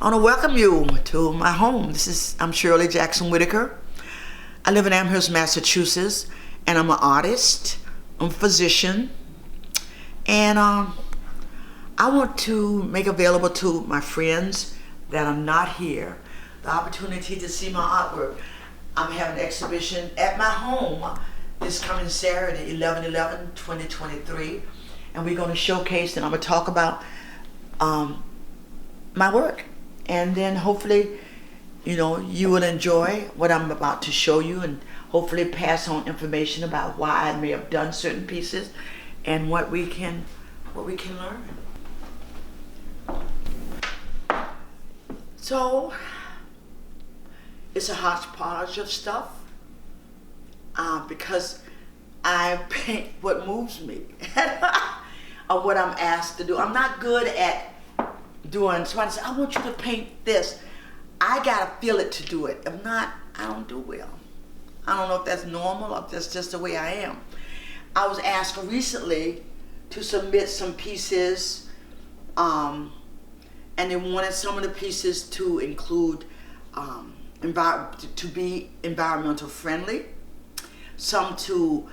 I want to welcome you to my home. I'm Shirley Jackson Whitaker. I live in Amherst, Massachusetts, and I'm an artist, I'm a physician, and I want to make available to my friends that are not here the opportunity to see my artwork. I'm having an exhibition at my home this coming Saturday, 11/11/2023, and we're going to showcase and I'm going to talk about my work. And then hopefully, you will enjoy what I'm about to show you and hopefully pass on information about why I may have done certain pieces and what we can learn. So, it's a hodgepodge of stuff because I paint what moves me or what I'm asked to do. I'm not good at doing, somebody says, I want you to paint this. I gotta feel it to do it. If not, I don't do well. I don't know if that's normal or if that's just the way I am. I was asked recently to submit some pieces, and they wanted some of the pieces to include, to be environmental friendly, some to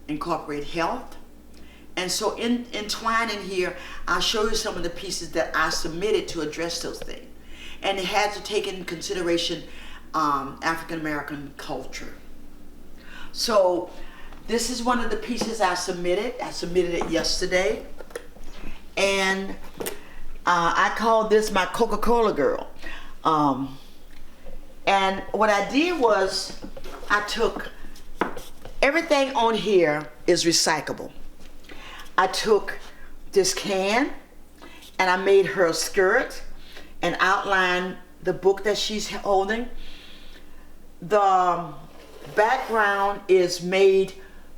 incorporate health. And so entwining here, I'll show you some of the pieces that I submitted to address those things. And it had to take into consideration African American culture. So this is one of the pieces I submitted. I submitted it yesterday. And I called this my Coca-Cola girl. And what I did was I took everything on here is recyclable. I took this can and I made her a skirt and outlined the book that she's holding. The background is made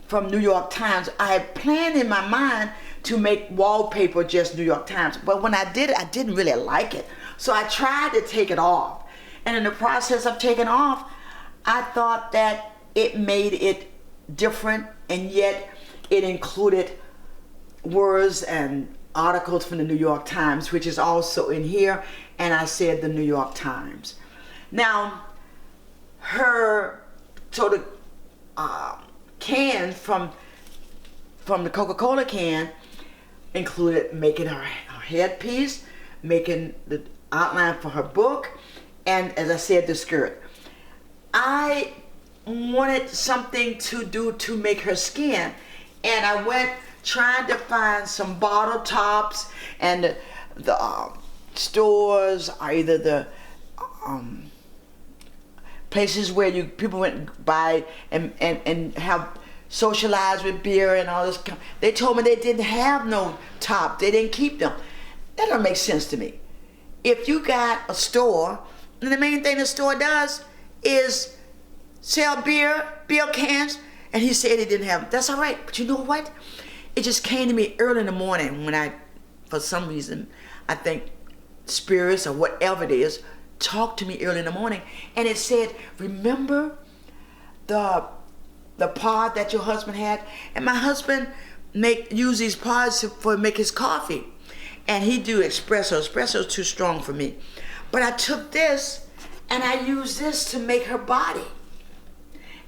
from New York Times. I had planned in my mind to make wallpaper just New York Times, but when I did it, I didn't really like it. So I tried to take it off. And in the process of taking off, I thought that it made it different, and yet it included words and articles from the New York Times, which is also in here, and I said the New York Times. Now, her sort of can from the Coca-Cola can included making her headpiece, making the outline for her book, and as I said, the skirt. I wanted something to do to make her skin, and I went trying to find some bottle tops, and the stores are either the places where people went by and have socialized with beer and all this. They told me they didn't have no top. They didn't keep them. That don't make sense to me. If you got a store, and the main thing the store does is sell beer cans, and he said he didn't have them. That's all right, but you know what? It just came to me early in the morning when for some reason, I think spirits or whatever it is, talked to me early in the morning, and it said, remember the pod that your husband had? And my husband use these pods to make his coffee, and he do espresso. Espresso is too strong for me. But I took this and I used this to make her body,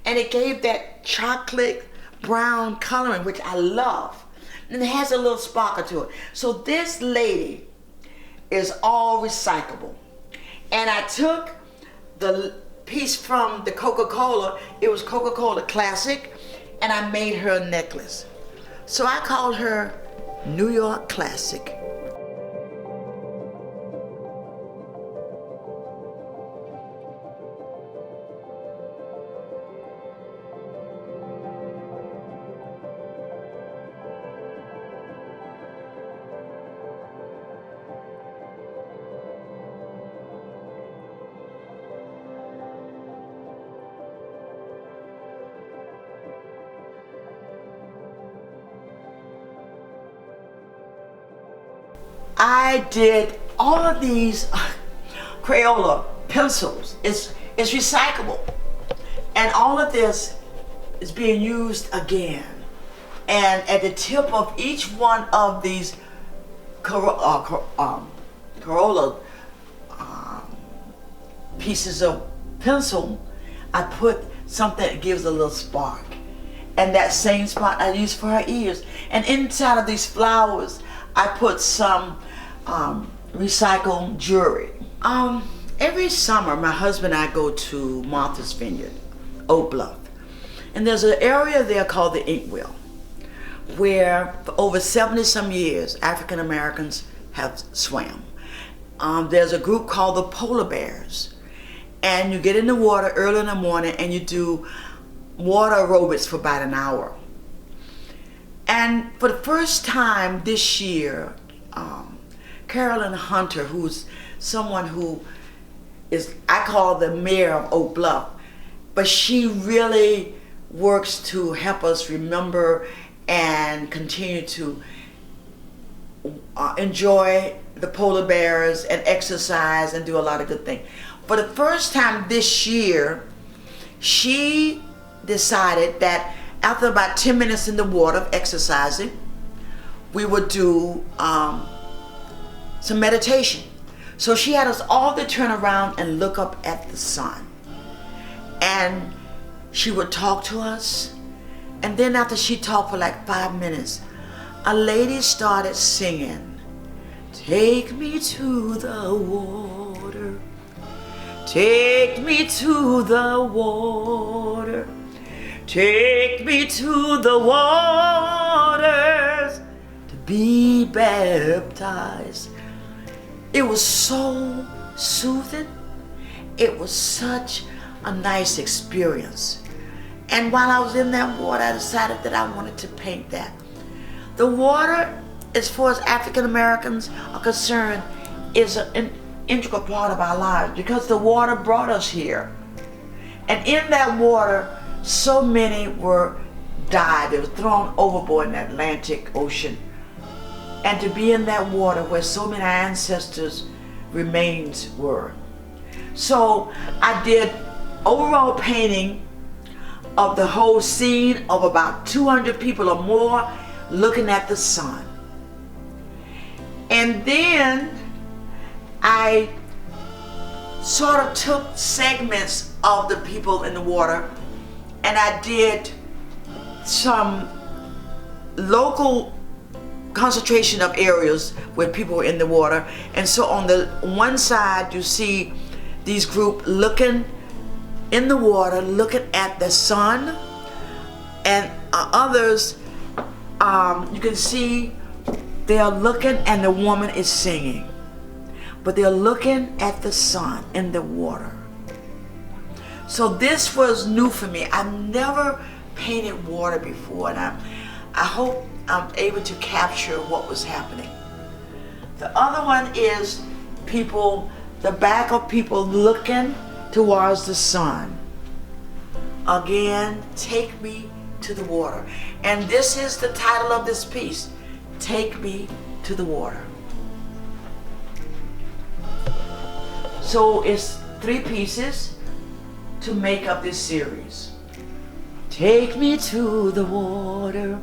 and it gave that chocolate brown coloring, which I love, and it has a little sparkle to it. So this lady is all recyclable. And I took the piece from the Coca-Cola, it was Coca-Cola Classic, and I made her a necklace. So I called her New York Classic. I did all of these Crayola pencils. It's recyclable. And all of this is being used again. And at the tip of each one of these Corolla pieces of pencil, I put something that gives a little spark. And that same spot I used for her ears. And inside of these flowers, I put some recycled jewelry. Every summer, my husband and I go to Martha's Vineyard, Oak Bluff. And there's an area there called the Inkwell, where for over 70 some years, African Americans have swam. There's a group called the Polar Bears. And you get in the water early in the morning and you do water aerobics for about an hour. And for the first time this year, Carolyn Hunter, who's someone who is, I call the mayor of Oak Bluff, but she really works to help us remember and continue to enjoy the polar bears and exercise and do a lot of good things. For the first time this year, she decided that after about 10 minutes in the water of exercising, we would do some meditation. So she had us all to turn around and look up at the sun. And she would talk to us. And then after she talked for like 5 minutes, a lady started singing, "Take me to the water, take me to the water, take me to the waters to be baptized." It was so soothing. It was such a nice experience. And while I was in that water, I decided that I wanted to paint that. The water, as far as African Americans are concerned, is an integral part of our lives because the water brought us here. And in that water, so many were died. They were thrown overboard in the Atlantic Ocean. And to be in that water where so many ancestors' remains were. So I did overall painting of the whole scene of about 200 people or more looking at the sun. And then I sort of took segments of the people in the water and I did some local concentration of areas where people were in the water. And so on the one side you see these group looking in the water, looking at the sun, and others you can see they are looking and the woman is singing, but they're looking at the sun in the water. So this was new for me. I've never painted water before, and I hope I'm able to capture what was happening. The other one is people, the back of people looking towards the sun. Again, take me to the water. And this is the title of this piece, Take Me to the Water. So it's 3 pieces to make up this series. Take me to the water,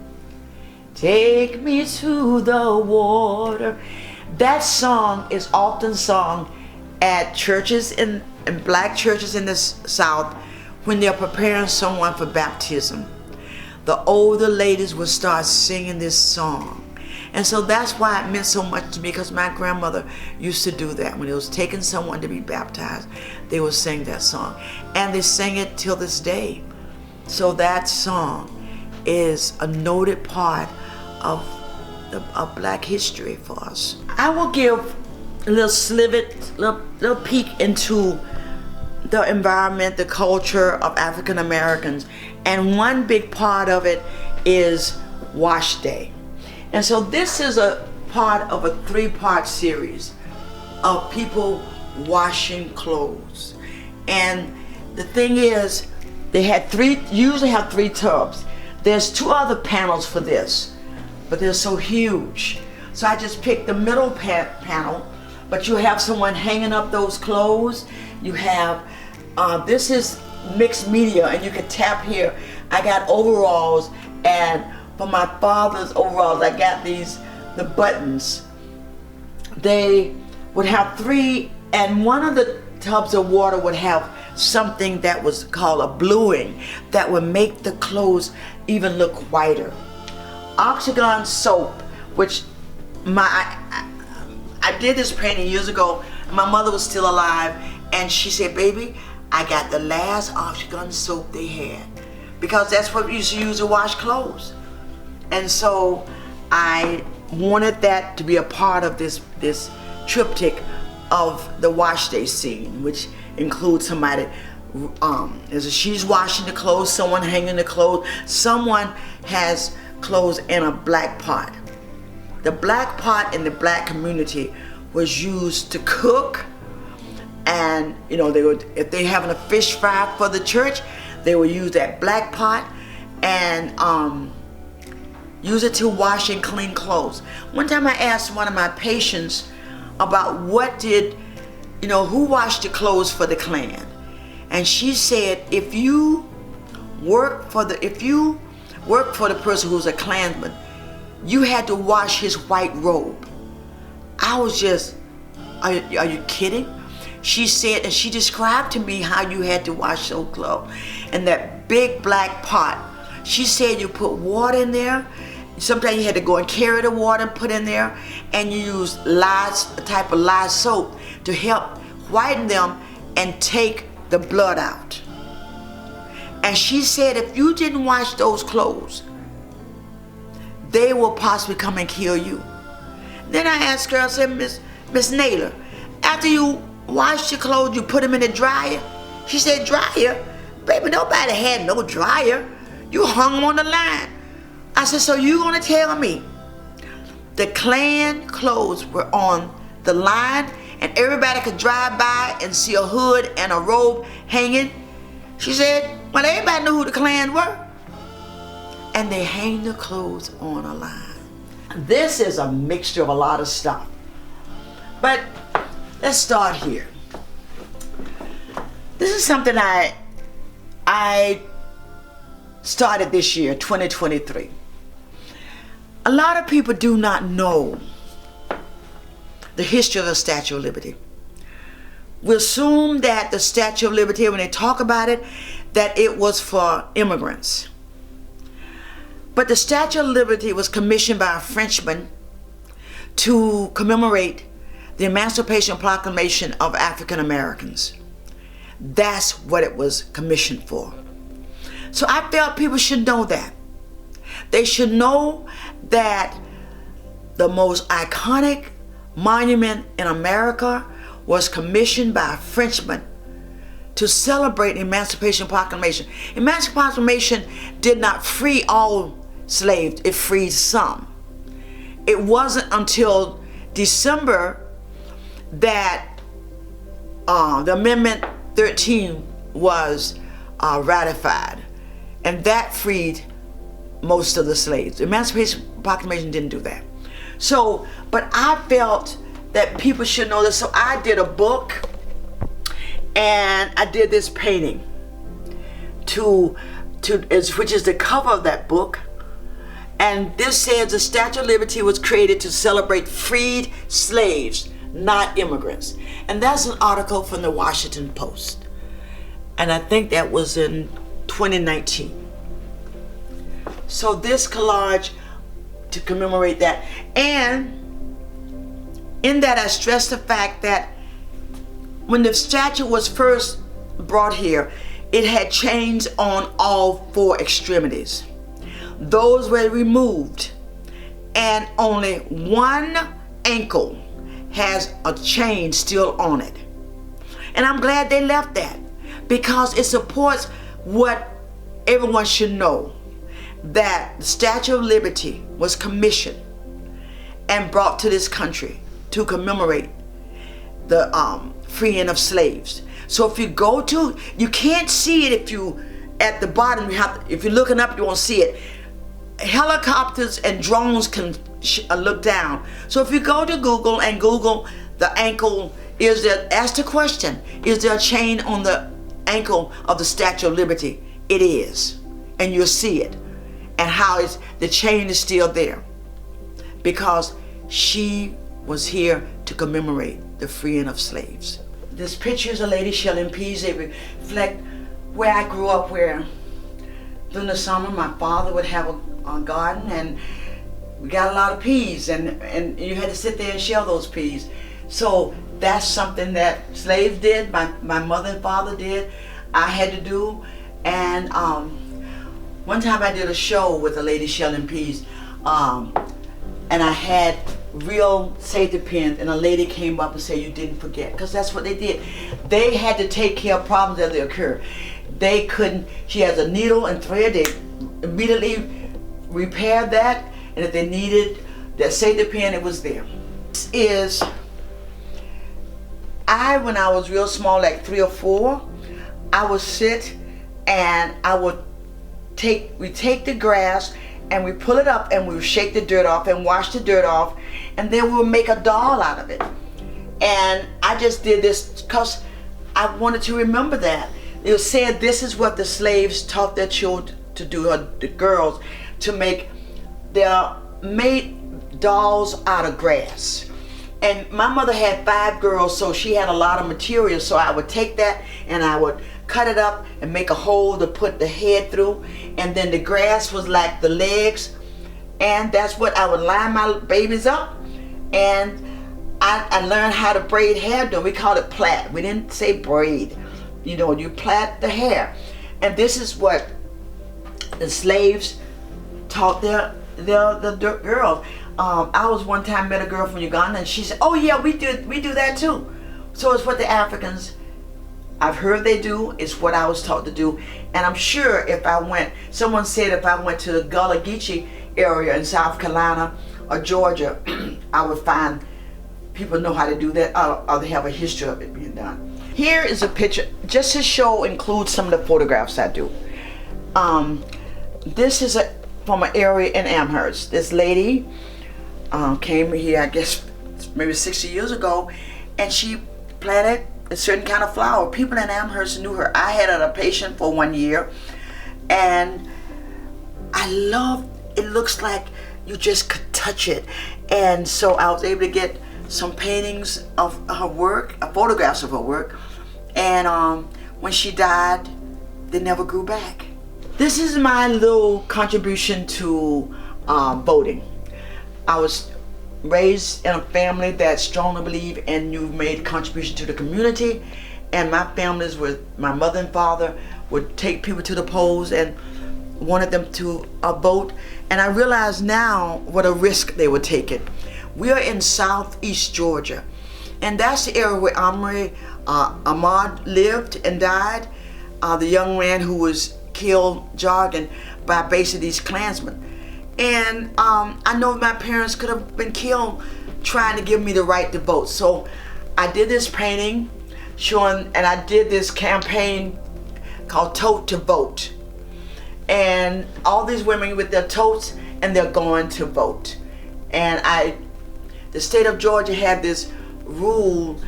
take me to the water. That song is often sung at churches in black churches in the South when they're preparing someone for baptism. The older ladies will start singing this song. And so that's why it meant so much to me, because my grandmother used to do that. When it was taking someone to be baptized, they would sing that song. And they sing it till this day. So that song is a noted part of black history for us. I will give a little snippet, little peek into the environment, the culture of African Americans. And one big part of it is Wash Day. And so this is a part of a 3-part series of people washing clothes. And the thing is, they had usually have 3 tubs. There's 2 other panels for this, but they're so huge. So I just picked the middle panel, but you have someone hanging up those clothes. You have, this is mixed media, and you can tap here. I got overalls, and for my father's overalls, I got the buttons. They would have 3, and one of the tubs of water would have something that was called a bluing that would make the clothes even look whiter. Oxygon soap, which I did this painting years ago. My mother was still alive, and she said, baby, I got the last Oxygon soap they had, because that's what we used to use to wash clothes. And so I wanted that to be a part of this triptych of the wash day scene, which includes somebody, she's washing the clothes, someone hanging the clothes, someone has clothes in a black pot. The black pot in the black community was used to cook, and if they're having a fish fry for the church, they would use that black pot and use it to wash and clean clothes. One time I asked one of my patients about who washed the clothes for the Klan, and she said, if you work for the person who's a Klansman, you had to wash his white robe. I was just, are you kidding? She said, and she described to me how you had to wash those clothes in that big black pot. She said you put water in there. Sometimes you had to go and carry the water and put in there, and you use a type of lye soap to help whiten them and take the blood out. And she said if you didn't wash those clothes, they will possibly come and kill you. Then I asked her, I said, Miss Naylor, after you wash your clothes, you put them in the dryer? She said, dryer? Baby, nobody had no dryer. You hung them on the line. I said, so you gonna tell me the Klan clothes were on the line and everybody could drive by and see a hood and a robe hanging? She said, well, everybody knew who the Klan were. And they hang the clothes on a line. This is a mixture of a lot of stuff. But let's start here. This is something I started this year, 2023. A lot of people do not know the history of the Statue of Liberty. We assume that the Statue of Liberty, when they talk about it, that it was for immigrants. But the Statue of Liberty was commissioned by a Frenchman to commemorate the Emancipation Proclamation of African Americans. That's what it was commissioned for. So I felt people should know that. They should know that the most iconic monument in America was commissioned by a Frenchman to celebrate the Emancipation Proclamation. Emancipation Proclamation did not free all slaves, it freed some. It wasn't until December that the Amendment 13 was ratified, and that freed most of the slaves. The Emancipation Proclamation didn't do that. So, but I felt that people should know this, so I did a book and I did this painting which is the cover of that book. And this says the Statue of Liberty was created to celebrate freed slaves, not immigrants. And that's an article from the Washington Post. And I think that was in 2019. So this collage to commemorate that. And in that I stressed the fact that when the statue was first brought here, it had chains on all four extremities. Those were removed, and only one ankle has a chain still on it. And I'm glad they left that, because it supports what everyone should know, that the Statue of Liberty was commissioned and brought to this country to commemorate the freeing of slaves. So if you go to, you can't see it if you, at the bottom, if you're looking up, you won't see it. Helicopters and drones can look down. So if you go to Google and Google the ankle, ask the question, is there a chain on the ankle of the Statue of Liberty? It is. And you'll see it. And how the chain is still there. Because she was here to commemorate the freeing of slaves. This pictures of Lady Shirley peas. They reflect where I grew up, where during the summer my father would have a garden, and we got a lot of peas, and you had to sit there and shell those peas. So that's something that slaves did, my mother and father did, I had to do. And one time I did a show with a lady shelling peas, and I had real safety pins, and a lady came up and said, "You didn't forget," because that's what they did. They had to take care of problems as they occur. They couldn't, she has a needle and thread, they immediately repaired that, and if they needed that safety pin, it was there. This is, when I was real small, like 3 or 4, I would sit and we take the grass and we pull it up and we would shake the dirt off and wash the dirt off, and then we would make a doll out of it. And I just did this because I wanted to remember that. It said this is what the slaves taught their children to do, or the girls, to make their made dolls out of grass. And my mother had 5 girls, so she had a lot of material, so I would take that and I would cut it up and make a hole to put the head through, and then the grass was like the legs, and that's what I would line my babies up. And I learned how to braid hair doing. We called it plait. We didn't say braid. You know, you plait the hair. And this is what the slaves taught the girls. I was one time met a girl from Uganda, and she said, "Oh yeah, we do that too." So it's what the Africans, I've heard they do, it's what I was taught to do. And I'm sure if I went, someone said if I went to the Gullah Geechee area in South Carolina or Georgia, I would find people know how to do that, or they have a history of it being done. Here is a picture, just to show, include some of the photographs I do. This is from an area in Amherst. This lady came here, I guess, maybe 60 years ago, and she planted a certain kind of flower. People in Amherst knew her. I had a patient for 1 year, and I love, it looks like you just could touch it. And so I was able to get some paintings of her work, photographs of her work, and when she died, they never grew back. This is my little contribution to voting. I was raised in a family that strongly believe in you've made contribution to the community, and my families with my mother and father would take people to the polls and wanted them to vote, and I realize now what a risk they were taking. We are in southeast Georgia, and that's the area where Ahmaud lived and died, the young man who was killed jogging by basically these Klansmen. And I know my parents could have been killed trying to give me the right to vote. So I did this painting showing, and I did this campaign called Tote to Vote. And all these women with their totes, and they're going to vote. And the state of Georgia had this rule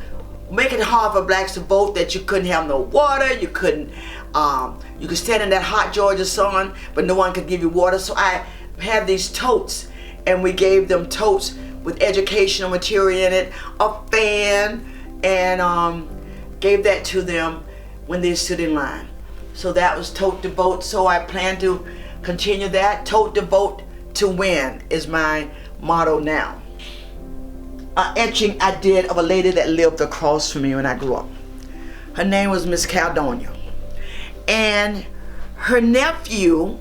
making it hard for blacks to vote, that you couldn't have no water, you could stand in that hot Georgia sun, but no one could give you water. So I had these totes, and we gave them totes with educational material in it, a fan, and gave that to them when they stood in line. So that was Tote to Vote. So I plan to continue that. Tote to Vote to Win is my motto now. An etching I did of a lady that lived across from me when I grew up. Her name was Miss Caldonia, and her nephew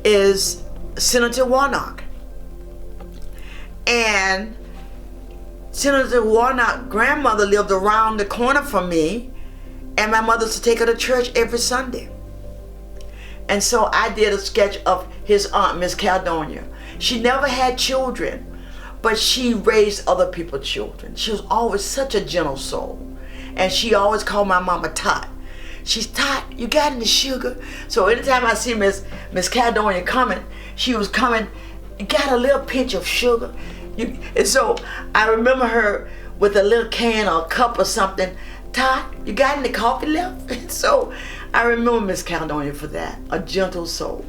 is Senator Warnock. And Senator Warnock's grandmother lived around the corner from me, and my mother used to take her to church every Sunday. And so I did a sketch of his aunt, Miss Caldonia. She never had children, but she raised other people's children. She was always such a gentle soul, and she always called my mama Tot. She's Tot, you got any sugar? So anytime I see Miss Caldonia coming, she was coming, you got a little pinch of sugar? And so I remember her with a little can or a cup or something. Tot, you got any coffee left? And so I remember Miss Caldonia for that, a gentle soul.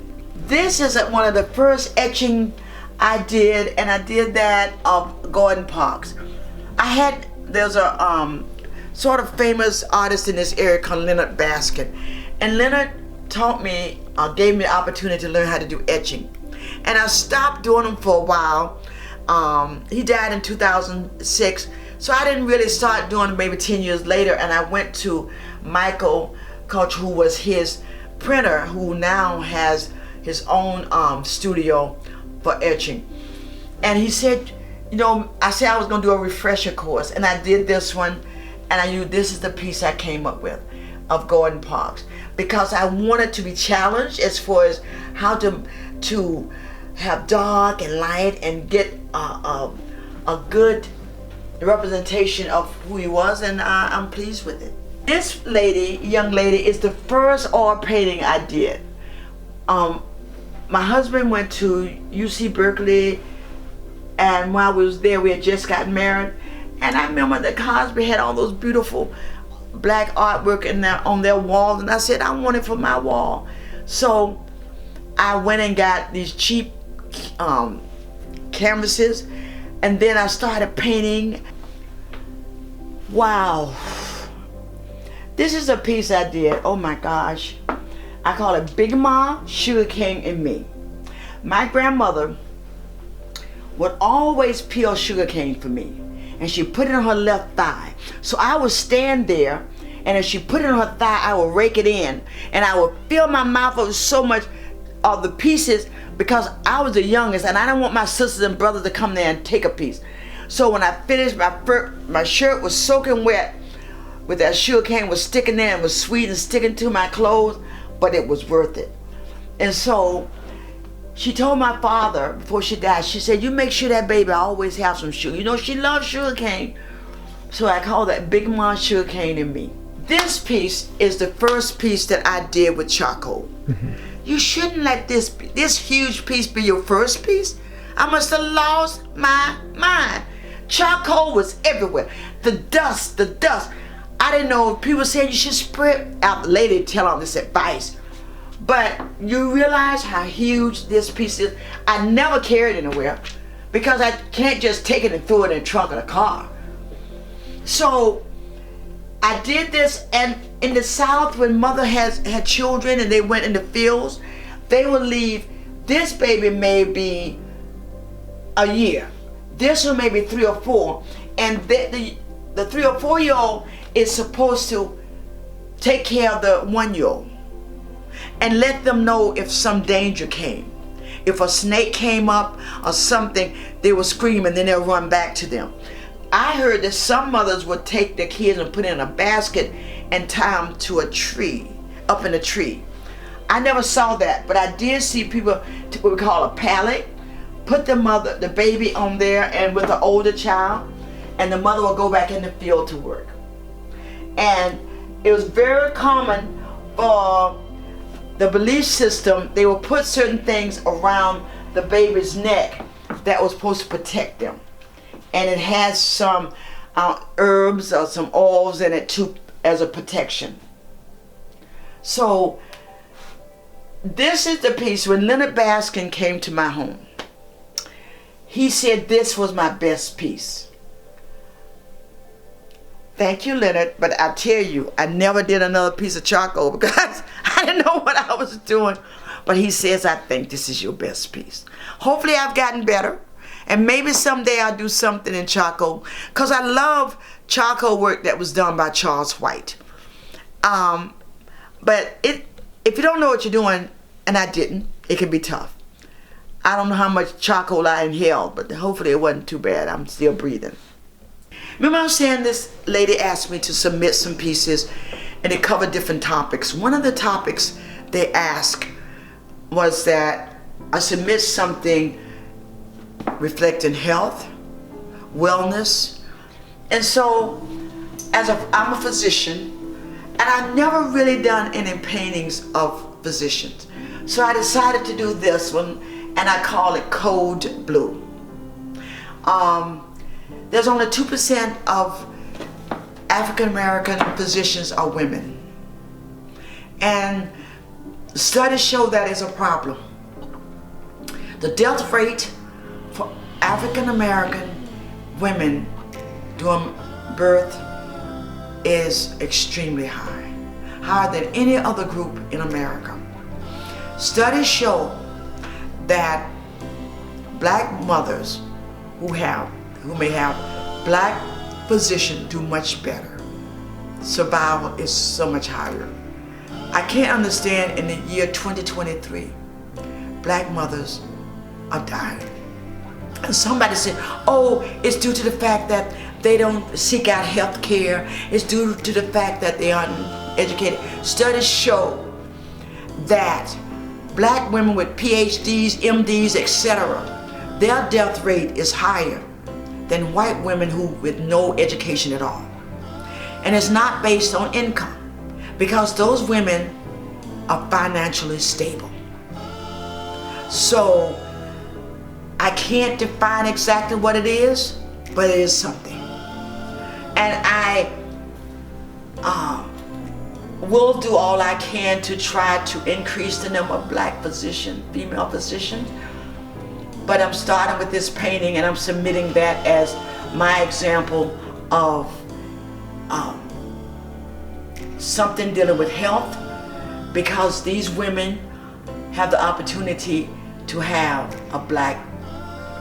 This is one of the first etching I did, and I did that of Gordon Parks. There's a sort of famous artist in this area called Leonard Baskin. And Leonard taught me, gave me the opportunity to learn how to do etching. And I stopped doing them for a while. He died in 2006, so I didn't really start doing them maybe 10 years later. And I went to Michael Koch, who was his printer, who now has his own studio for etching. And he said, you know, I said I was going to do a refresher course, and I did this one, and I knew this is the piece I came up with of Gordon Parks, because I wanted to be challenged as far as how to have dark and light and get a good representation of who he was, and I'm pleased with it. This young lady, is the first oil painting I did. My husband went to UC Berkeley, and while we was there, we had just gotten married, and I remember that Cosby had all those beautiful black artwork on their walls, and I said, I want it for my wall. So I went and got these cheap canvases, and then I started painting. Wow. This is a piece I did, oh my gosh. I call it Big Ma, Sugar Cane, and Me. My grandmother would always peel sugar cane for me, and she put it on her left thigh. So I would stand there, and as she put it on her thigh, I would rake it in, and I would fill my mouth with so much of the pieces, because I was the youngest, and I didn't want my sisters and brothers to come there and take a piece. So when I finished, my shirt was soaking wet with that sugar cane, was sticking there, and was sweet and sticking to my clothes, but it was worth it. And so she told my father before she died, she said, you make sure that baby always have some sugar. You know, she loves sugar cane. So I call that Big Ma, Sugar Cane, and Me. This piece is the first piece that I did with charcoal. Mm-hmm. You shouldn't let this huge piece be your first piece. I must have lost my mind. Charcoal was everywhere. The dust. I didn't know if people said you should spray out. The lady tell on this advice. But you realize how huge this piece is. I never carried it anywhere because I can't just take it and throw it in the trunk of the car. So I did this, and in the South, when mother had children and they went in the fields, they would leave this baby maybe a year. This one maybe 3 or 4. And the 3 or 4 year old is supposed to take care of the 1 year old and let them know if some danger came. If a snake came up or something, they would scream and then they'll run back to them. I heard that some mothers would take their kids and put it in a basket and tie them to a tree, up in a tree. I never saw that, but I did see people, what we call a pallet, put the baby on there and with the older child, and the mother will go back in the field to work. And it was very common for the belief system. They will put certain things around the baby's neck that was supposed to protect them. And it has some herbs or some oils in it too, as a protection. So this is the piece. When Leonard Baskin came to my home, he said this was my best piece. Thank you, Leonard, but I tell you, I never did another piece of charcoal because I didn't know what I was doing. But he says, I think this is your best piece. Hopefully I've gotten better, and maybe someday I'll do something in charcoal, because I love charcoal work that was done by Charles White. But if you don't know what you're doing, and I didn't, it can be tough. I don't know how much charcoal I inhaled, but hopefully it wasn't too bad. I'm still breathing. Remember I was saying this lady asked me to submit some pieces, and it covered different topics. One of the topics they asked was that I submit something reflecting health, wellness. And so I'm a physician, and I've never really done any paintings of physicians. So I decided to do this one, and I call it Code Blue. There's only 2% of African American physicians are women. And studies show that is a problem. The death rate for African American women during birth is extremely high, higher than any other group in America. Studies show that black mothers who may have black physicians do much better. Survival is so much higher. I can't understand in the year 2023, black mothers are dying. And somebody said, oh, it's due to the fact that they don't seek out health care. It's due to the fact that they aren't educated. Studies show that black women with PhDs, MDs, etc., their death rate is higher than white women who with no education at all. And it's not based on income, because those women are financially stable. So I can't define exactly what it is, but it is something. And I will do all I can to try to increase the number of black physicians, female physicians. But I'm starting with this painting, and I'm submitting that as my example of something dealing with health, because these women have the opportunity to have a black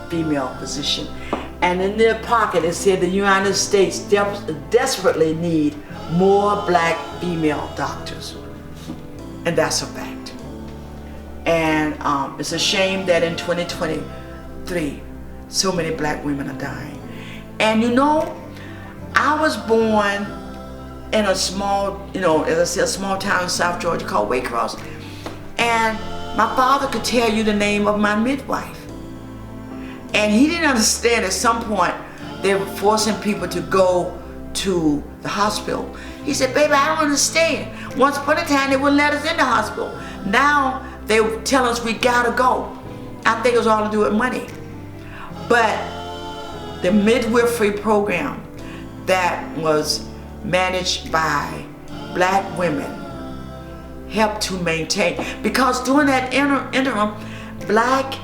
female physician. And in their pocket it said the United States desperately need more black female doctors. And that's a fact. And it's a shame that in 2023 so many black women are dying. And you know, I was born in a small, as I said, a small town in South Georgia called Waycross. And my father could tell you the name of my midwife. And he didn't understand at some point they were forcing people to go to the hospital. He said, baby, I don't understand. Once upon a time they wouldn't let us in the hospital. Now they tell us we gotta go. I think it was all to do with money. But the midwifery program that was managed by black women helped to maintain, because during that interim, black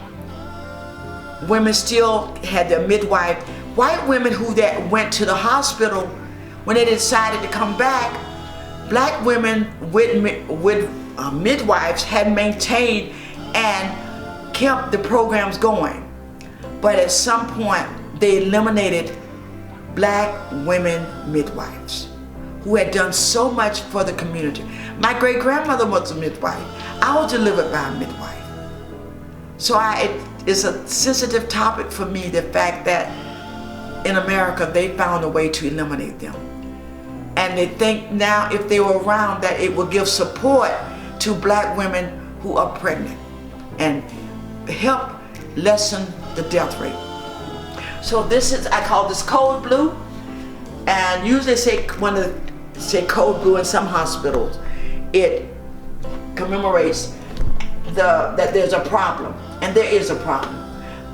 women still had their midwife. White women who that went to the hospital, when they decided to come back, black women with midwives had maintained and kept the programs going. But at some point, they eliminated black women midwives who had done so much for the community. My great-grandmother was a midwife. I was delivered by a midwife. So it's a sensitive topic for me, the fact that in America they found a way to eliminate them. And they think now if they were around that it will give support to black women who are pregnant and help lessen the death rate. So this is, I call this code blue, and usually say code blue in some hospitals. It commemorates that there's a problem, and there is a problem,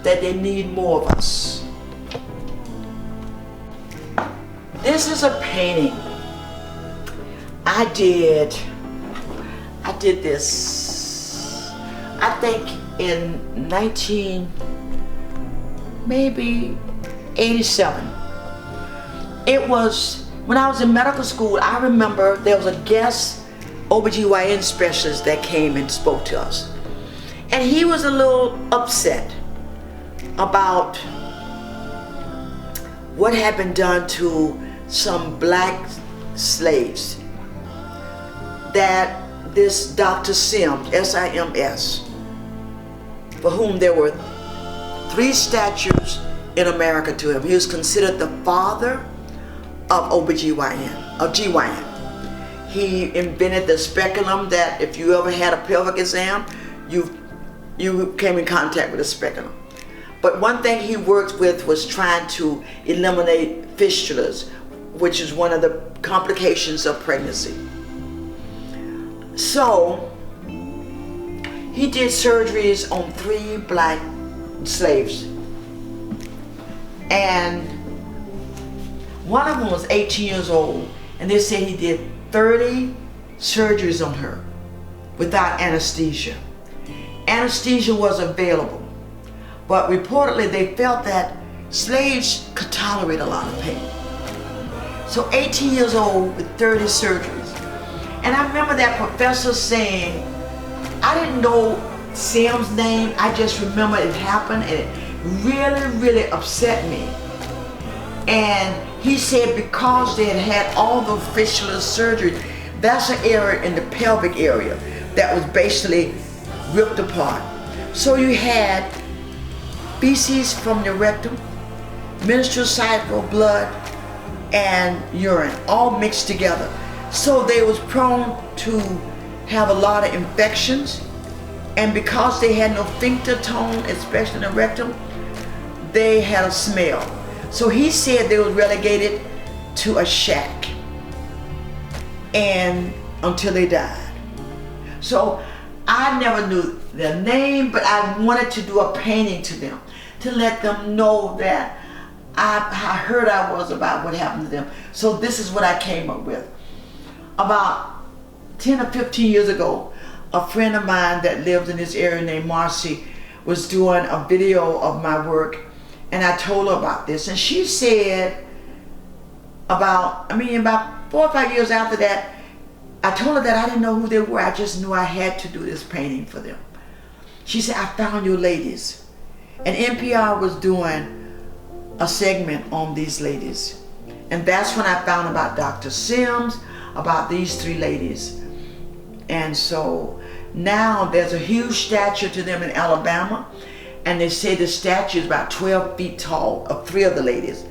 that they need more of us. This is a painting. I did this, I think in 87. It was when I was in medical school. I remember there was a guest OBGYN specialist that came and spoke to us. And he was a little upset about what had been done to some black slaves, that this Dr. Sims, S-I-M-S, for whom there were 3 statues in America to him. He was considered the father of OBGYN, of GYN. He invented the speculum that if you ever had a pelvic exam, you came in contact with a speculum. But one thing he worked with was trying to eliminate fistulas, which is one of the complications of pregnancy. So he did surgeries on 3 black slaves. And one of them was 18 years old, and they said he did 30 surgeries on her without anesthesia. Anesthesia was available, but reportedly they felt that slaves could tolerate a lot of pain. So 18 years old with 30 surgeries. And I remember that professor saying, I didn't know Sam's name, I just remember it happened and it really, really upset me. And he said because they had had all the fistula surgery, that's an area in the pelvic area that was basically ripped apart. So you had feces from the rectum, menstrual cycle, blood, and urine all mixed together. So they was prone to have a lot of infections, and because they had no sphincter tone, especially in the rectum, they had a smell. So he said they were relegated to a shack and until they died. So I never knew their name, but I wanted to do a painting to them to let them know that how hurt I was about what happened to them. So this is what I came up with. About 10 or 15 years ago, a friend of mine that lived in this area named Marcy was doing a video of my work, and I told her about this, and she said about 4 or 5 years after that, I told her that I didn't know who they were. I just knew I had to do this painting for them. She said, I found your ladies. And NPR was doing a segment on these ladies. And that's when I found about Dr. Sims, about these 3 ladies. And so now there's a huge statue to them in Alabama. And they say the statue is about 12 feet tall of 3 of the ladies.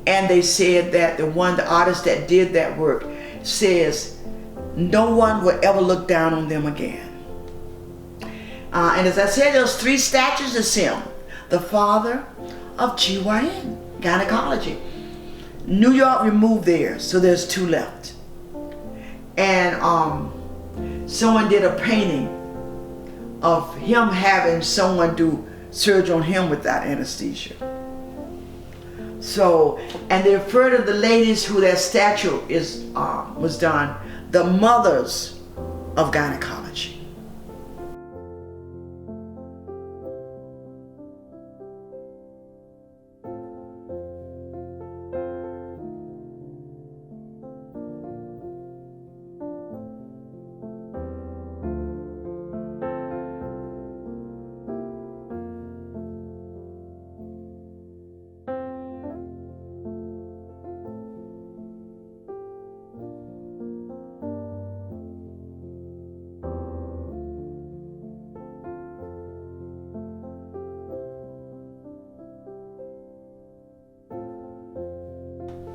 And they said that the artist that did that work says, no one will ever look down on them again. And as I said, there's 3 statues of Sim, the father of GYN, gynecology. New York removed theirs, so there's 2 left. And someone did a painting of him having someone do surgery on him without anesthesia. So, and they refer to the ladies who that statue was done, the mothers of gynecology.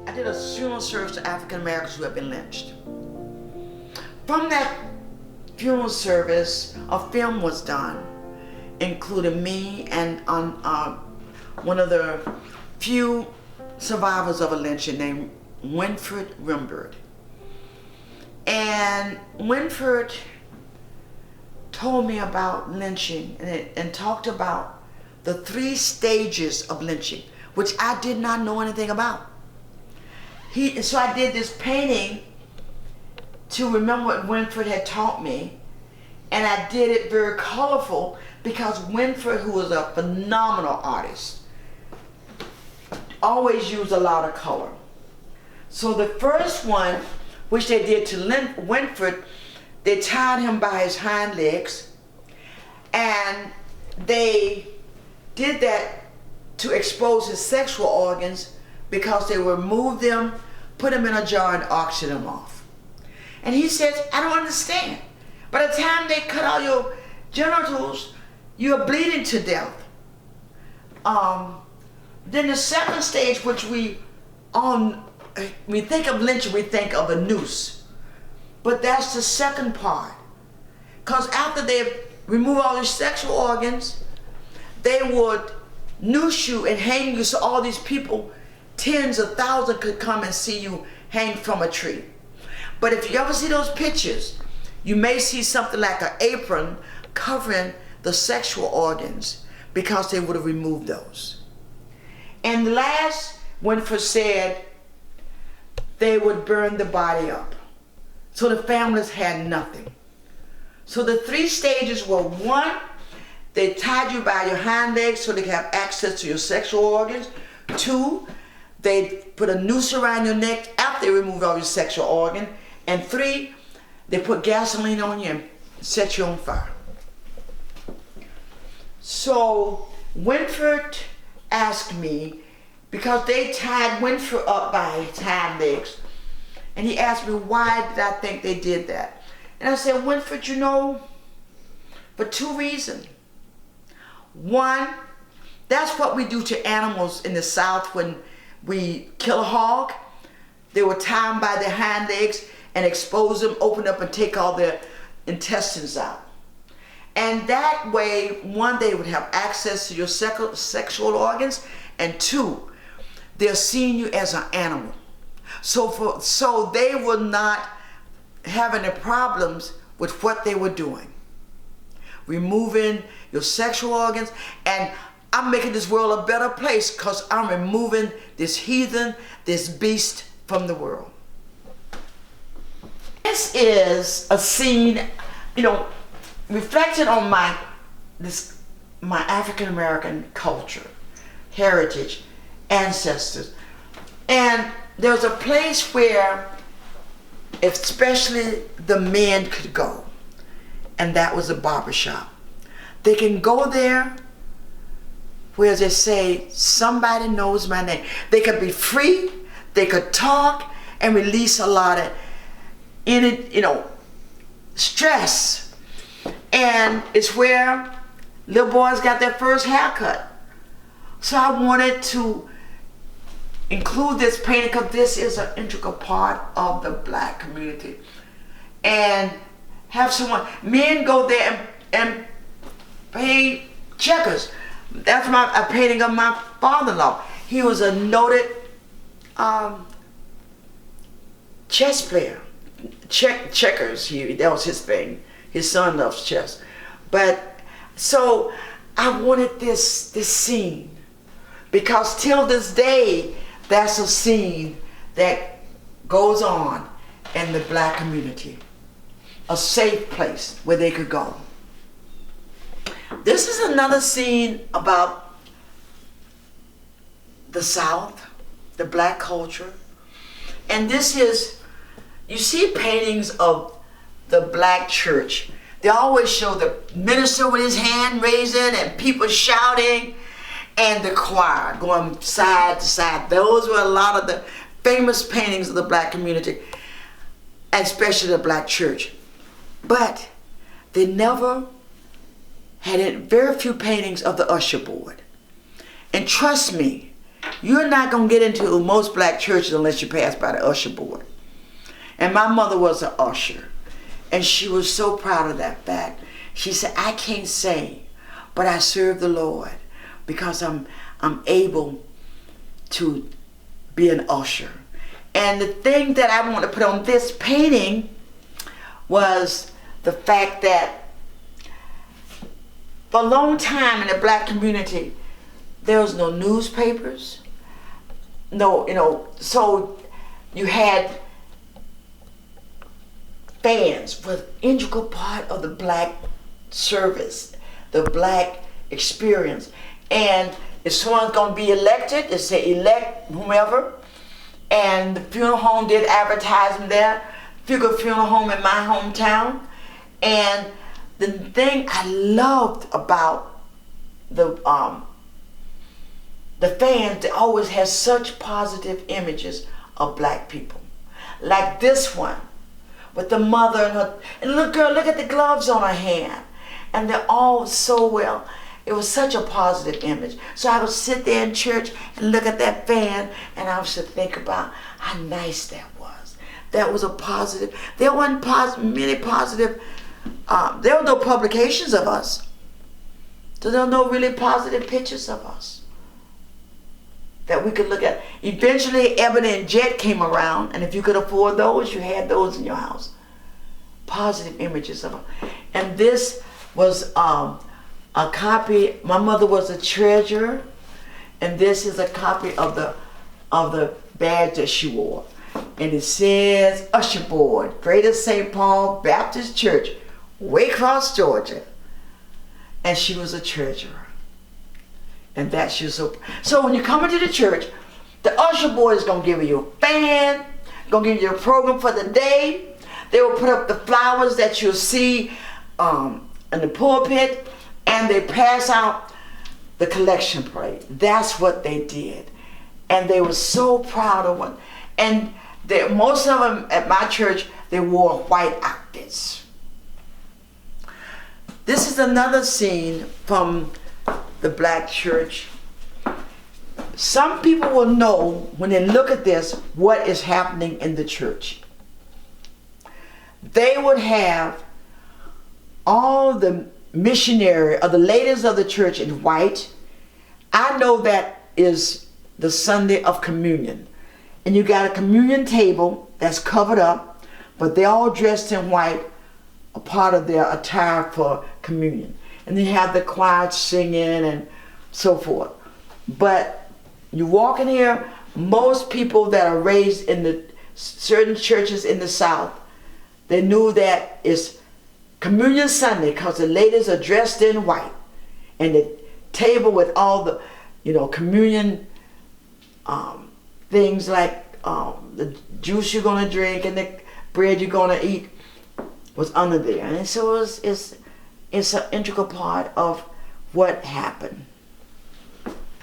I did a funeral service to African Americans who had been lynched. From that funeral service, a film was done, including me and one of the few survivors of a lynching named Winfred Rimbert. And Winfred told me about lynching and talked about the 3 stages of lynching, which I did not know anything about. So I did this painting to remember what Winfred had taught me, and I did it very colorful because Winfred, who was a phenomenal artist, always used a lot of color. So the first one, which they did to Winfred, they tied him by his hind legs, and they did that to expose his sexual organs because they would remove them, put them in a jar, and auction them off. And he says, I don't understand. By the time they cut out your genitals, you're bleeding to death. Then the second stage, which we think of lynching, we think of a noose. But that's the second part. Because after they remove all your sexual organs, they would noose you and hang you so all these people, tens of thousands, could come and see you hang from a tree. But if you ever see those pictures, you may see something like an apron covering the sexual organs because they would have removed those. And last, Winfred said they would burn the body up. So the families had nothing. So the 3 stages were: 1, they tied you by your hind legs so they could have access to your sexual organs. 2, they put a noose around your neck. After 5, they remove all your sexual organ. And 3, they put gasoline on you and set you on fire. So Winford asked me, because they tied Winford up by his hind legs, and he asked me why did I think they did that. And I said, Winford, you know, for 2 reasons. One, that's what we do to animals in the South when we kill a hog. They will tie them by their hind legs and expose them, open up and take all their intestines out. And that way, 1, they would have access to your sexual organs, and 2, they're seeing you as an animal. So they will not have any problems with what they were doing. Removing your sexual organs, and I'm making this world a better place because I'm removing this heathen, this beast from the world. This is a scene, you know, reflected on my African American culture, heritage, ancestors. And there's a place where especially the men could go, and that was a barbershop. They can go there where they say, somebody knows my name. They could be free, they could talk and release a lot of stress. And it's where little boys got their first haircut. So I wanted to include this painting because this is an integral part of the black community. And have someone, men go there and paint checkers. That's a painting of my father-in-law. He was a noted chess player. Checkers, that was his thing. His son loves chess. But so I wanted this scene because till this day, that's a scene that goes on in the black community. A safe place where they could go. This is another scene about the South, the black culture. And this is, you see paintings of the black church. They always show the minister with his hand raising and people shouting and the choir going side to side. Those were a lot of the famous paintings of the black community, especially the black church. But they never had very few paintings of the usher board. And trust me, you're not going to get into most black churches unless you pass by the usher board. And my mother was an usher, and she was so proud of that fact. She said, I can't sing, but I serve the Lord because I'm able to be an usher. And the thing that I want to put on this painting was the fact that for a long time in the black community, there was no newspapers, so you had fans was an integral part of the black service, the black experience. And if someone's going to be elected, they say elect whomever, and the funeral home did advertising there, funeral home in my hometown. And the thing I loved about the fans, they always had such positive images of black people. Like this one, with the mother and look girl, look at the gloves on her hand. And they're all so well. It was such a positive image. So I would sit there in church and look at that fan, and I would think about how nice that was. That was a positive. There weren't many positive, there were no publications of us. So there were no really positive pictures of us that we could look at. Eventually, Ebony and Jet came around, and if you could afford those, you had those in your house. Positive images of them. And this was a copy. My mother was a treasurer, and this is a copy of the badge that she wore. And it says, Usher Board, Greater St. Paul Baptist Church, Waycross, Georgia. And she was a treasurer. And that she was so when you come into the church, the usher board is going to give you a fan, gonna give you a program for the day. They will put up the flowers that you'll see in the pulpit, and they pass out the collection plate. That's what they did. And they were so proud of it. And most of them at my church, they wore white outfits. This is another scene from the black church. Some people will know when they look at this what is happening in the church. They would have all the missionary or the ladies of the church in white. I know that is the Sunday of communion. And you got a communion table that's covered up, but they're all dressed in white, a part of their attire for communion. And they have the choir singing and so forth. But you walk in here, most people that are raised in the certain churches in the South, they knew that it's Communion Sunday because the ladies are dressed in white. And the table with all the, communion things like the juice you're going to drink and the bread you're going to eat was under there. And so it's an integral part of what happened.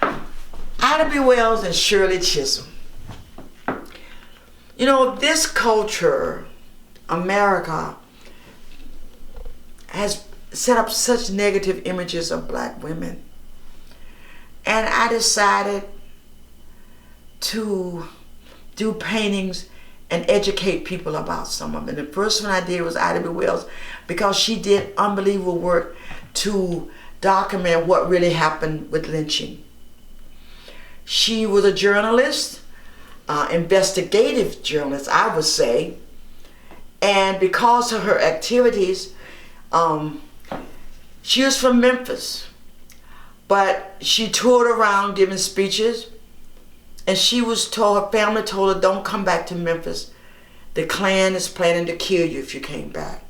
Ida B. Wells and Shirley Chisholm. This culture, America, has set up such negative images of black women. And I decided to do paintings and educate people about some of them. And the first one I did was Ida B. Wells, because she did unbelievable work to document what really happened with lynching. She was a journalist, investigative journalist, I would say. And because of her activities, she was from Memphis, but she toured around giving speeches, and she was told, her family told her, don't come back to Memphis. The Klan is planning to kill you if you came back.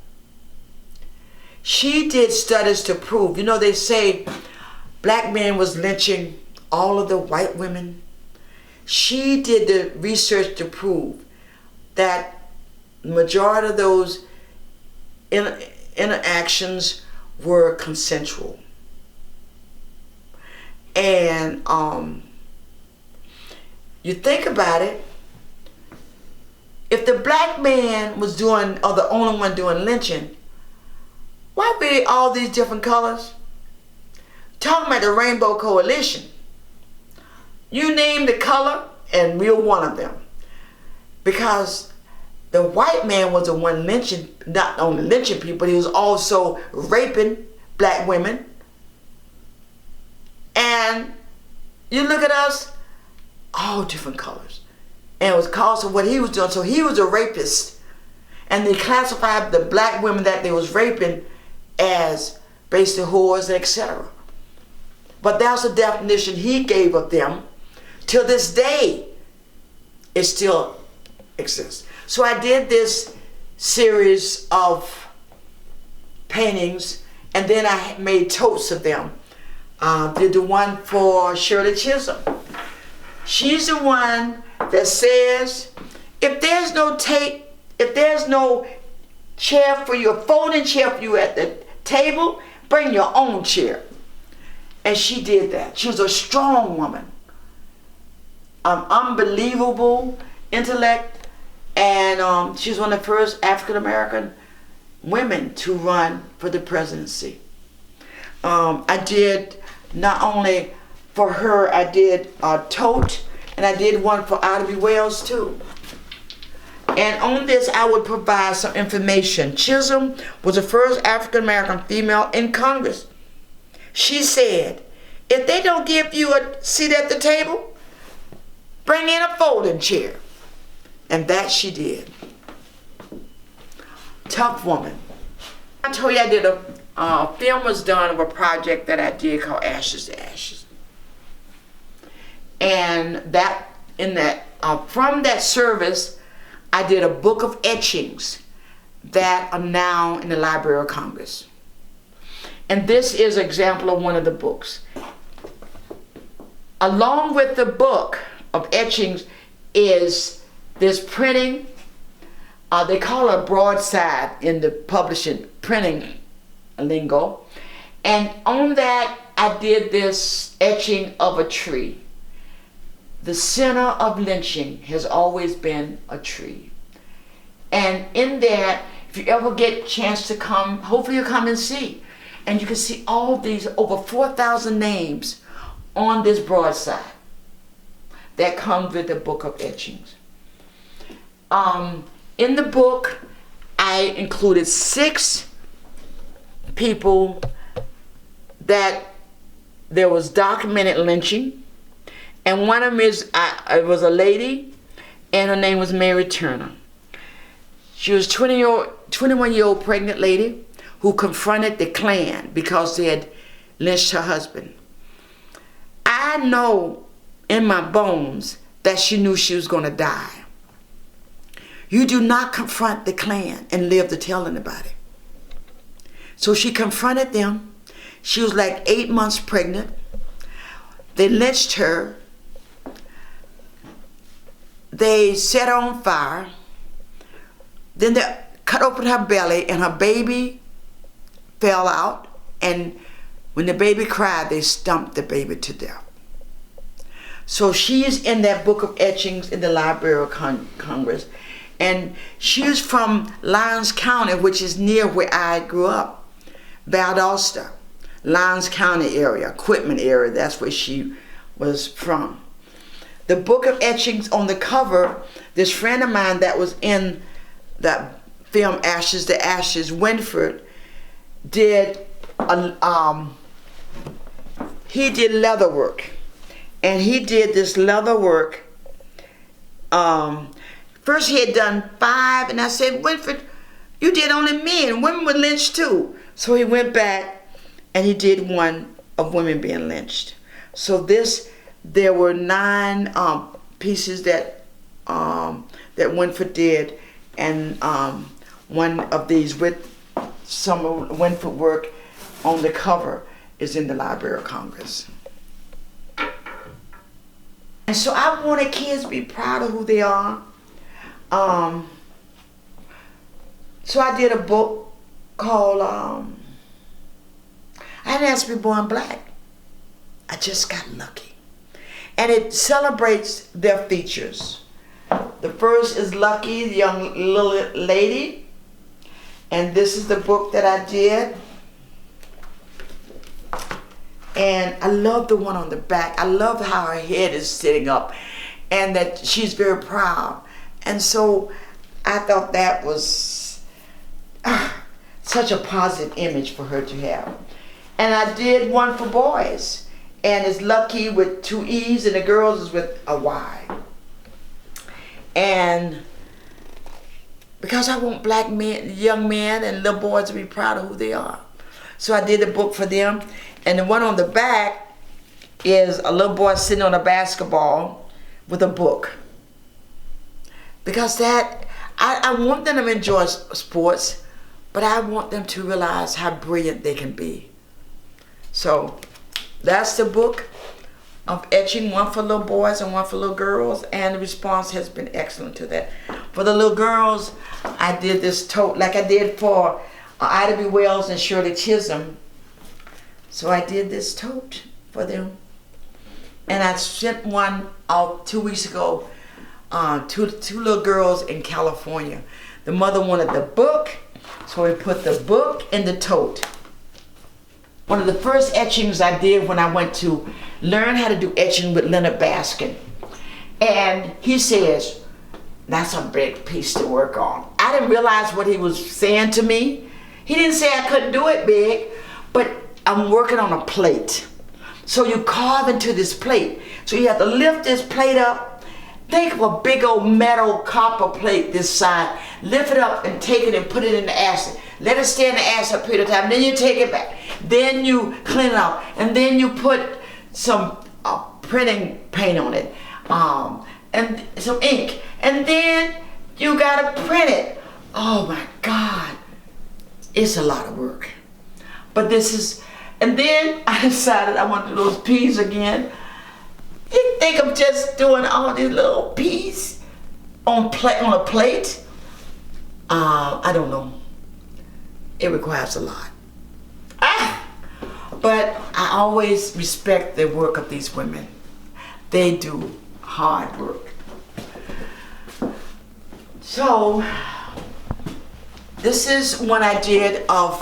She did studies to prove, they say black men was lynching all of the white women. She did the research to prove that the majority of those interactions were consensual. And you think about it, if the black man was doing, or the only one doing lynching, why be all these different colors? Talking about the Rainbow Coalition. You name the color and we're one of them. Because the white man was the one lynching, not only lynching people, but he was also raping black women. And you look at us, all different colors. And it was because of what he was doing. So he was a rapist. And they classified the black women that they was raping as basically whores, etc. But that's the definition he gave of them. Till this day, it still exists. So I did this series of paintings, and then I made totes of them. Did the one for Shirley Chisholm. She's the one that says, if there's no chair for you, a folding chair for you at the table, bring your own chair. And she did that. She was a strong woman. Unbelievable intellect, and she's one of the first African American women to run for the presidency. I did not only for her, I did a tote, and I did one for Ida B. Wells too. And on this, I would provide some information. Chisholm was the first African American female in Congress. She said, if they don't give you a seat at the table, bring in a folding chair. And that she did. Tough woman. I told you I did a film was done of a project that I did called Ashes to Ashes. And from that service, I did a book of etchings that are now in the Library of Congress. And this is an example of one of the books. Along with the book of etchings is There's printing. They call it a broadside in the publishing printing lingo. And on that, I did this etching of a tree. The center of lynching has always been a tree. And in there, if you ever get a chance to come, hopefully you'll come and see. And you can see all these, over 4,000 names on this broadside that comes with the book of etchings. In the book, I included 6 people that there was documented lynching. And one of them it was a lady, and her name was Mary Turner. She was 21-year-old pregnant lady who confronted the Klan because they had lynched her husband. I know in my bones that she knew she was going to die. You do not confront the Klan and live to tell anybody. So she confronted them. She was like 8 months pregnant. They lynched her. They set her on fire. Then they cut open her belly and her baby fell out. And when the baby cried, they stumped the baby to death. So she is in that book of etchings in the Library of Congress. And she is from Lyons County, which is near where I grew up. Valdosta, Lyons County area, Quitman area, that's where she was from. The book of etchings on the cover, this friend of mine that was in that film Ashes to Ashes, Winford, did he did leather work. And he did this leather work. First he had done 5, and I said, Winford, you did only men. Women were lynched too. So he went back and he did one of women being lynched. So there were 9 pieces that Winford did, and one of these with some of Winford work on the cover is in the Library of Congress. And so I wanted kids to be proud of who they are. So I did a book called I Didn't Ask to Be Born Black. I Just Got Lucky. And it celebrates their features. The first is Lucky, the young little lady. And this is the book that I did. And I love the one on the back. I love how her head is sitting up and that she's very proud. And so I thought that was such a positive image for her to have. And I did one for boys. And it's Lucky with 2 E's, and the girls is with a Y. And because I want black men, young men and little boys to be proud of who they are. So I did a book for them. And the one on the back is a little boy sitting on a basketball with a book. Because I want them to enjoy sports, but I want them to realize how brilliant they can be. So that's the book of etching, one for little boys and one for little girls, and the response has been excellent to that. For the little girls, I did this tote like I did for Ida B. Wells and Shirley Chisholm. So I did this tote for them. And I sent one out 2 weeks ago to 2 little girls in California. The mother wanted the book, so we put the book in the tote. One of the first etchings I did when I went to learn how to do etching with Leonard Baskin. And he says, that's a big piece to work on. I didn't realize what he was saying to me. He didn't say I couldn't do it big, but I'm working on a plate. So you carve into this plate. So you have to lift this plate up. Think of a big old metal copper plate this side. Lift it up and take it and put it in the acid. Let it stay in the acid a period of time. Then you take it back. Then you clean it out. And then you put some printing paint on it. And some ink. And then you gotta print it. Oh my God. It's a lot of work. But this is, and then I decided I want to do those peas again. You think I'm just doing all these little peas? on a plate, I don't know. It requires a lot. But I always respect the work of these women. They do hard work. So this is one I did of,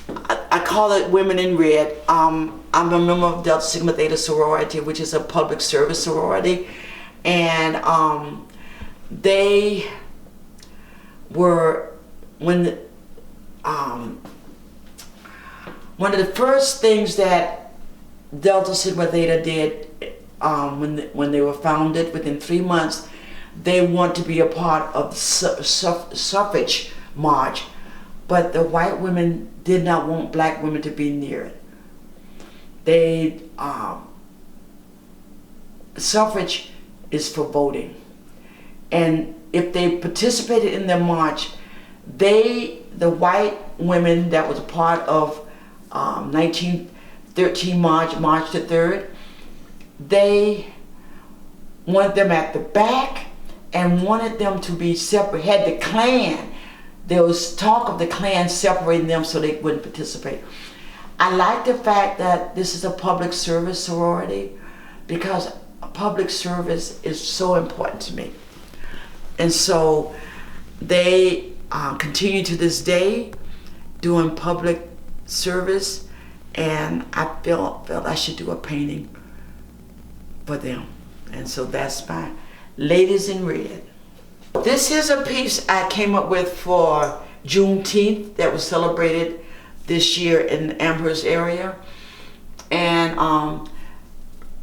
I call it Women in Red. I'm a member of Delta Sigma Theta sorority, which is a public service sorority. And they were, one of the first things that Delta Sigma Theta did when they were founded, within 3 months, they want to be a part of the suffrage march, but the white women did not want black women to be near it. They, suffrage is for voting, and if they participated in the march, the white women that was a part of 1913 March the 3rd, they wanted them at the back and wanted them to be separate, had the Klan. There was talk of the Klan separating them so they wouldn't participate. I like the fact that this is a public service sorority, because public service is so important to me. And so they continue to this day doing public service, and I felt I should do a painting for them. And so that's my Ladies in Red. This is a piece I came up with for Juneteenth that was celebrated this year in the Amherst area. And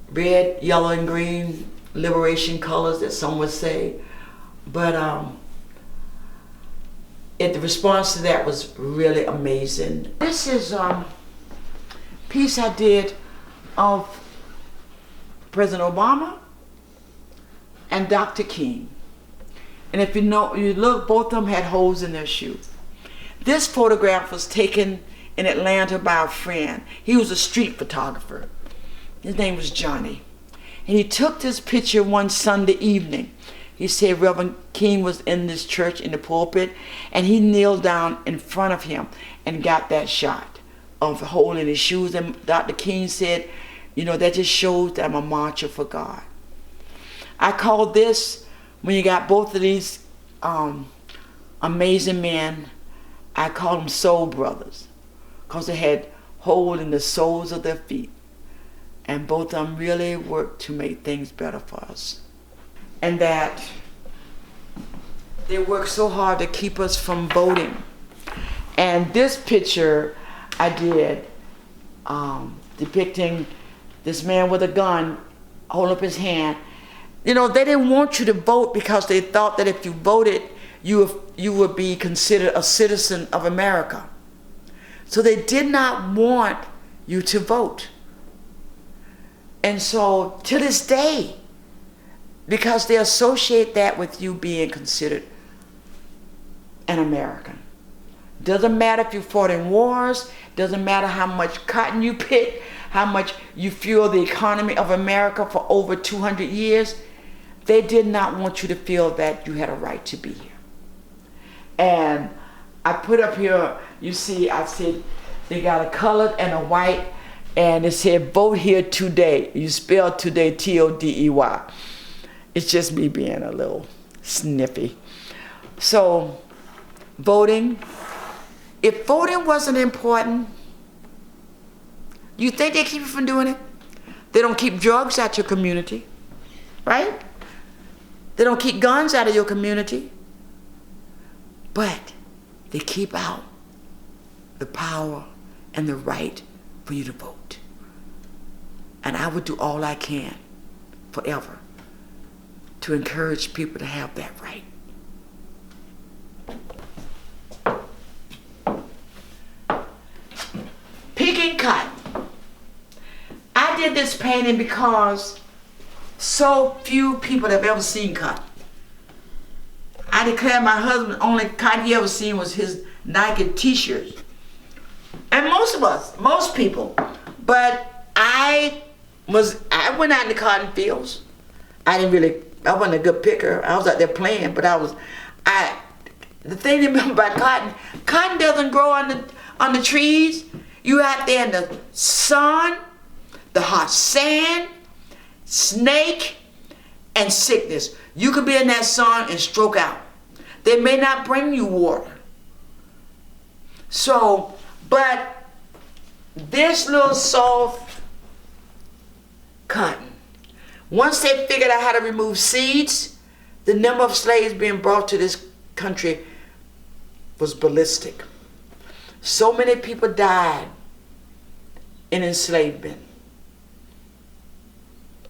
red, yellow, and green, liberation colors, that some would say. But the response to that was really amazing. This is a piece I did of President Obama and Dr. King. And if you look, both of them had holes in their shoes. This photograph was taken in Atlanta by a friend. He was a street photographer. His name was Johnny. And he took this picture one Sunday evening. He said Reverend King was in this church in the pulpit, and he kneeled down in front of him and got that shot of the hole in his shoes. And Dr. King said, you know, that just shows that I'm a marcher for God. I call this, when you got both of these amazing men, I call them soul brothers, because they had hole in the soles of their feet. And both of them really worked to make things better for us. And that they worked so hard to keep us from voting. And this picture I did depicting this man with a gun holding up his hand. You know, they didn't want you to vote because they thought that if you voted, you would be considered a citizen of America. So they did not want you to vote. And so to this day, because they associate that with you being considered an American. Doesn't matter if you fought in wars, doesn't matter how much cotton you picked, how much you fueled the economy of America for over 200 years, they did not want you to feel that you had a right to be here. And I put up here, you see, I said they got a colored and a white, and it said vote here today. You spell today T-O-D-E-Y. It's just me being a little sniffy. So voting, if voting wasn't important, you think they keep you from doing it? They don't keep drugs out your community, right? They don't keep guns out of your community, but they keep out the power and the right for you to vote. And I would do all I can forever to encourage people to have that right. Picking cotton. I did this painting because so few people have ever seen cotton. I declare my husband, only cotton he ever seen was his Nike t-shirts. And most of us, most people. But I went out in the cotton fields. I didn't really I wasn't a good picker. I was out there playing, but the thing about cotton doesn't grow on the trees. You out there in the sun, the hot sand, snake, and sickness. You could be in that sun and stroke out. They may not bring you water. So, but this little soft cotton, once they figured out how to remove seeds, the number of slaves being brought to this country was ballistic. So many people died in enslavement.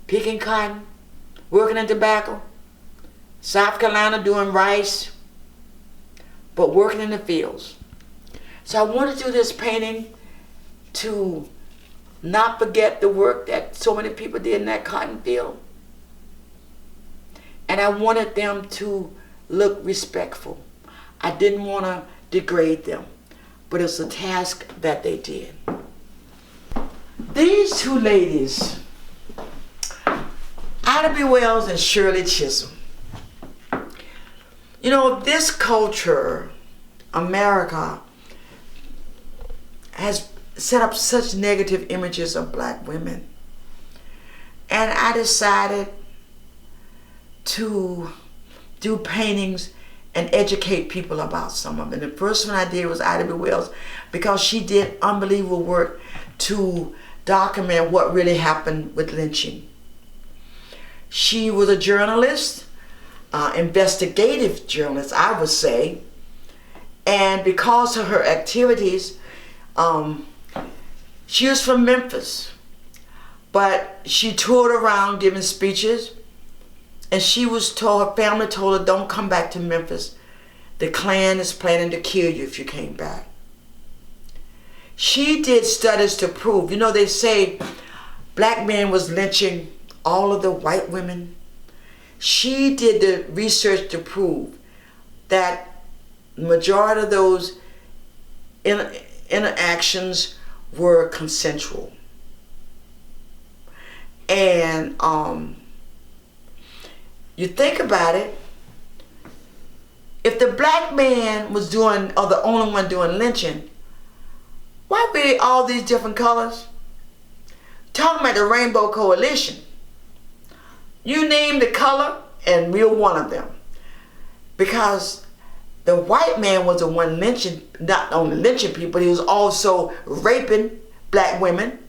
Picking cotton, working in tobacco, South Carolina doing rice, but working in the fields. So I wanted to do this painting to not forget the work that so many people did in that cotton field. And I wanted them to look respectful. I didn't want to degrade them, but it's a task that they did. These two ladies, Ida B. Wells and Shirley Chisholm. You know, this culture, America, has set up such negative images of black women. And I decided to do paintings and educate people about some of them. And the first one I did was Ida B. Wells, because she did unbelievable work to document what really happened with lynching. She was a journalist, investigative journalist, I would say. And because of her activities, she was from Memphis, but she toured around giving speeches, and she was told, her family told her, don't come back to Memphis. The Klan is planning to kill you if you came back. She did studies to prove, you know, they say black men was lynching all of the white women. She did the research to prove that the majority of those interactions were consensual. And you think about it, if the black man was doing, or the only one doing lynching, why be all these different colors? Talking about the Rainbow Coalition, you name the color and we're one of them. Because the white man was the one lynching, not only lynching people, but he was also raping black women.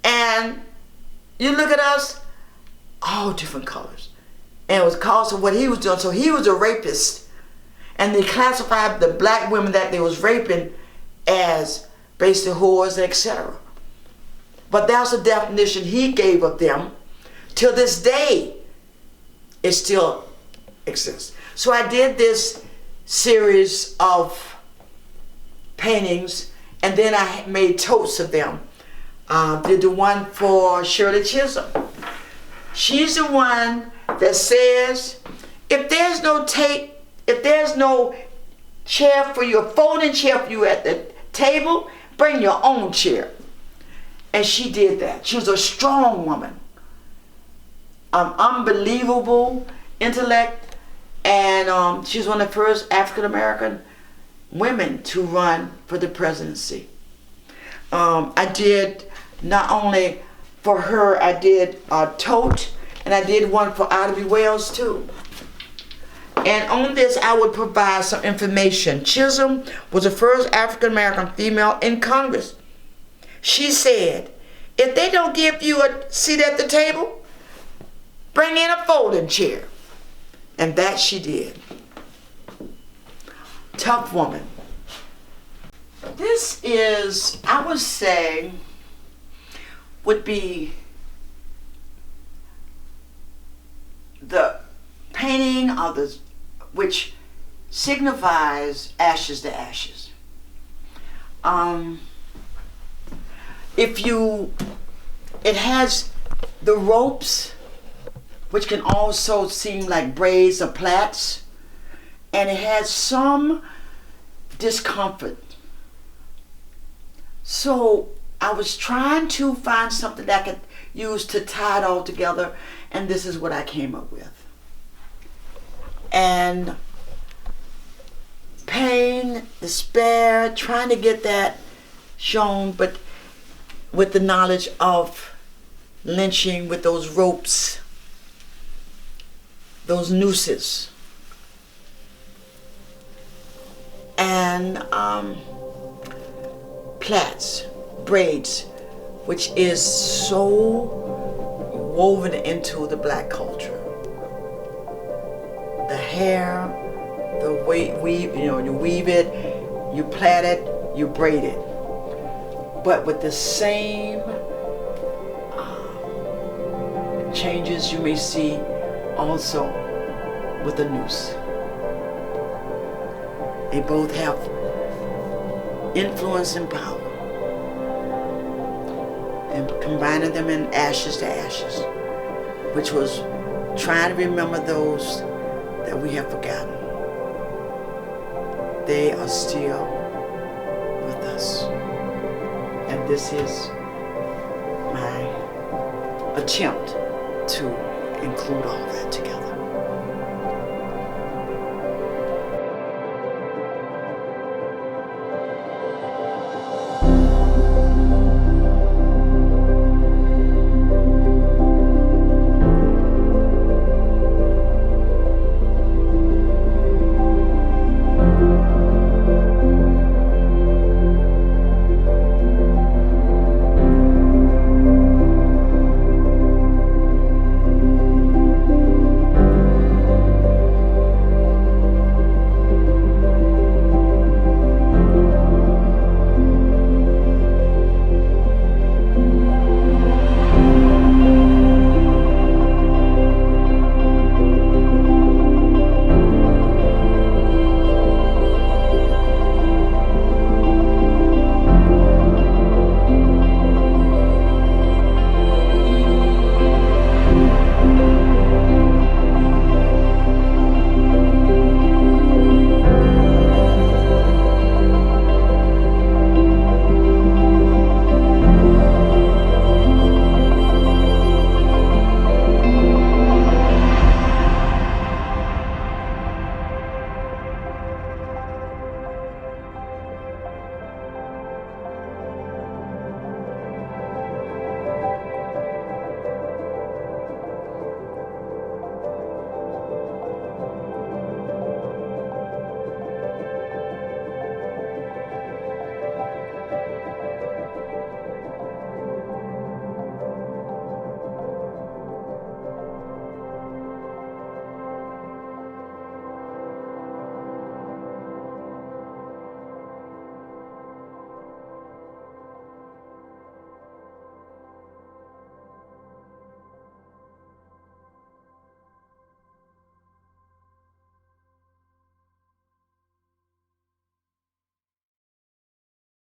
And you look at us, all different colors. And it was because of what he was doing. So he was a rapist. And they classified the black women that they was raping as basically whores, etc. But that's the definition he gave of them. Till this day, it still exists. So I did this series of paintings, and then I made totes of them. Did the one for Shirley Chisholm. She's the one that says, if there's no tape, if there's no chair for you, a folding chair for you at the table, bring your own chair. And she did that. She was a strong woman. Unbelievable intellect, and she's one of the first African-American women to run for the presidency. I did, not only for her, I did a tote, and I did one for Ida B. Wells too. And on this, I would provide some information. Chisholm was the first African-American female in Congress. She said, if they don't give you a seat at the table, bring in a folding chair. And that she did. Tough woman. This is, I would say, would be the painting of the, which signifies ashes to ashes. It has the ropes, which can also seem like braids or plaits, and it has some discomfort. So I was trying to find something that I could use to tie it all together, And this is what I came up with. And pain, despair, trying to get that shown, but with the knowledge of lynching, with those ropes, those nooses, and plaits, braids, which is so woven into the black culture. The hair, the way you weave it, you plait it, you braid it, but with the same changes you may see also with the noose. They both have influence and power, and combining them in Ashes to Ashes, which was trying to remember those that we have forgotten. They are still with us. And this is my attempt to include all that together.